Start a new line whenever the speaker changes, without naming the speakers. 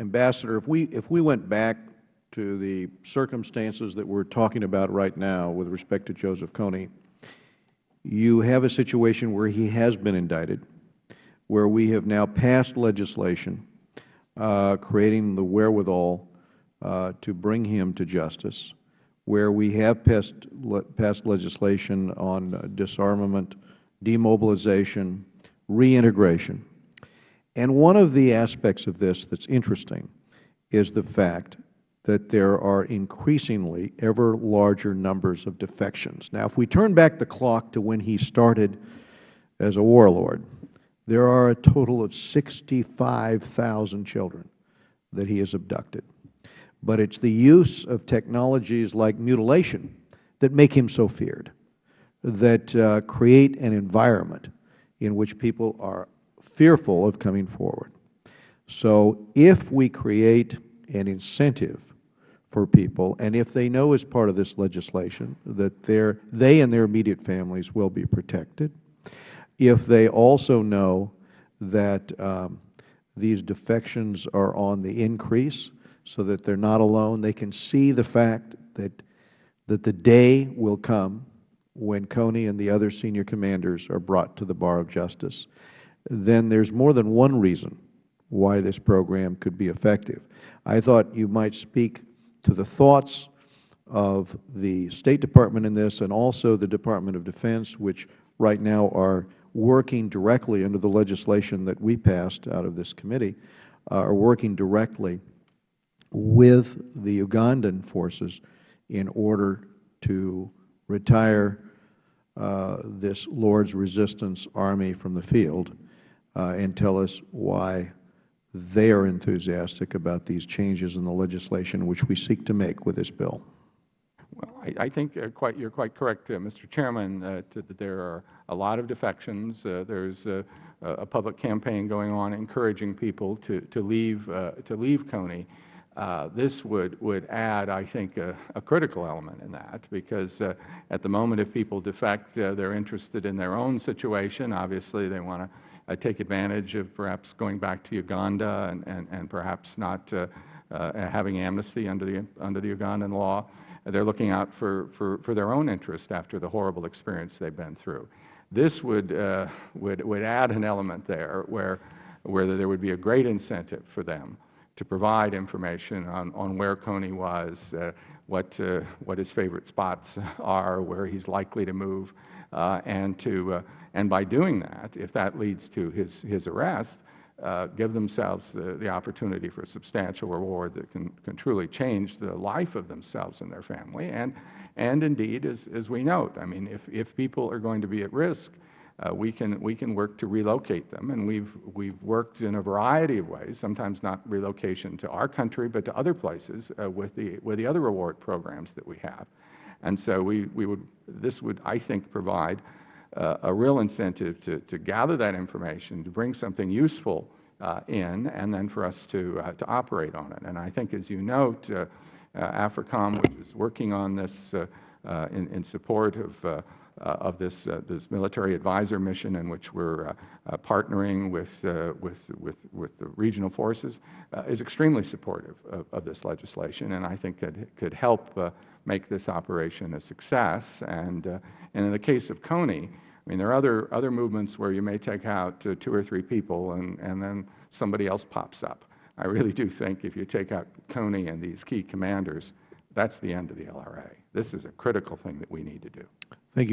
Ambassador, if we went back to the circumstances that we're talking about right now with respect to Joseph Kony, you have a situation where he has been indicted, where we have now passed legislation creating the wherewithal to bring him to justice, where we have passed legislation on disarmament, demobilization, reintegration. And one of the aspects of this that's interesting is the fact that there are increasingly ever larger numbers of defections. Now, if we turn back the clock to when he started as a warlord, there are a total of 65,000 children that he has abducted. But it's the use of technologies like mutilation that make him so feared, that create an environment in which people are fearful of coming forward. So if we create an incentive for people, and if they know as part of this legislation that they and their immediate families will be protected, if they also know that these defections are on the increase so that they're not alone, they can see the fact that the day will come when Kony and the other senior commanders are brought to the bar of justice, then there's more than one reason why this program could be effective. I thought you might speak to the thoughts of the State Department in this, and also the Department of Defense, which right now are working directly under the legislation that we passed out of this committee, are working directly with the Ugandan forces in order to retire this Lord's Resistance Army from the field, and tell us why they are enthusiastic about these changes in the legislation which we seek to make with this bill.
Well, I think you're quite correct, Mr. Chairman, that there are a lot of defections. There's a public campaign going on encouraging people to leave Kony. This would add, I think, a critical element in that, because at the moment, if people defect, they're interested in their own situation. Obviously, they want to take advantage of perhaps going back to Uganda and perhaps not having amnesty under the Ugandan law. They're looking out for their own interest after the horrible experience they've been through. This would add an element there where there would be a great incentive for them to provide information on where Kony was, what his favorite spots are, where he's likely to move, and by doing that, if that leads to his arrest, give themselves the opportunity for a substantial reward that can truly change the life of themselves and their family. And indeed, as we note, I mean, if people are going to be at risk, we can work to relocate them, and we've worked in a variety of ways. Sometimes not relocation to our country, but to other places with the other reward programs that we have. And so this would, I think, provide a real incentive to gather that information, to bring something useful in, and then for us to operate on it. And I think, as you note, AFRICOM, which is working on this in support of this military advisor mission, in which we're partnering with the regional forces, is extremely supportive of this legislation, and I think it could help make this operation a success. And in the case of Kony, I mean, there are other movements where you may take out 2 or 3 people and then somebody else pops up. I really do think if you take out Kony and these key commanders, that's the end of the LRA. This is a critical thing that we need to do.
Thank you.